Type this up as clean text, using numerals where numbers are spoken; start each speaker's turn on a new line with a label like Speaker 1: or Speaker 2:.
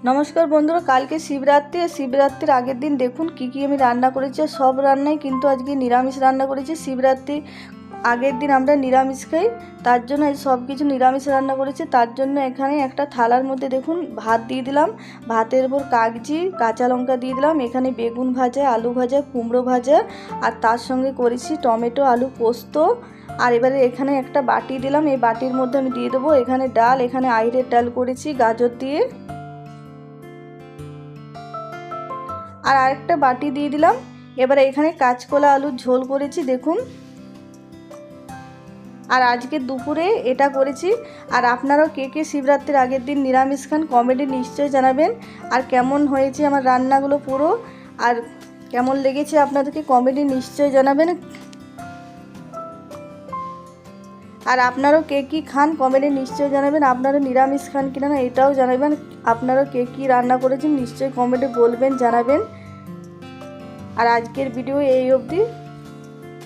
Speaker 1: নমস্কার বন্ধুরা, কালকে শিবরাত্রি। শিবরাত্রির আগের দিন দেখুন কি আমি রান্না করেছি। সব রান্নাই কিন্তু আজকে নিরামিষ রান্না করেছি। শিবরাত্রি আগের দিন আমরা নিরামিষ খাই, তার জন্য এই সব কিছু নিরামিষ রান্না করেছি। তার জন্য এখানে একটা থালার মধ্যে দেখুন ভাত দিয়ে দিলাম, ভাতের উপর কাগজি কাঁচা লঙ্কা দিয়ে দিলাম, এখানে বেগুন ভাজা, আলু ভাজা, কুমড়ো ভাজা, আর তার সঙ্গে করেছি টমেটো আলু পোস্ত। আর এবারে এখানে একটা বাটি দিলাম, এই বাটির মধ্যে আমি দিয়ে দেবো এখানে ডাল। এখানে আইড়ের ডাল করেছি গাজর দিয়ে। আর আরেকটা বাটি দিয়ে দিলাম। এবারে এখানে কাঁচকলা আলুর ঝোল করেছি দেখুন। আর আজকে দুপুরে এটা করেছি। আর আপনারাও কে শিবরাত্রির আগের দিন নিরামিষ খান কমেন্টে নিশ্চয়ই জানাবেন। আর কেমন হয়েছে আমার রান্নাগুলো পুরো, আর কেমন লেগেছে আপনাদেরকে কমেন্টে নিশ্চয়ই জানাবেন। আর আপনারাও কে খান কমেন্টে নিশ্চয়ই জানাবেন। আপনারা নিরামিষ খান কিনা না এটাও জানাবেন। আপনারাও কে রান্না করেছেন নিশ্চয়ই কমেন্টে বলবেন, জানাবেন। আর আজকের ভিডিও এই অবধি।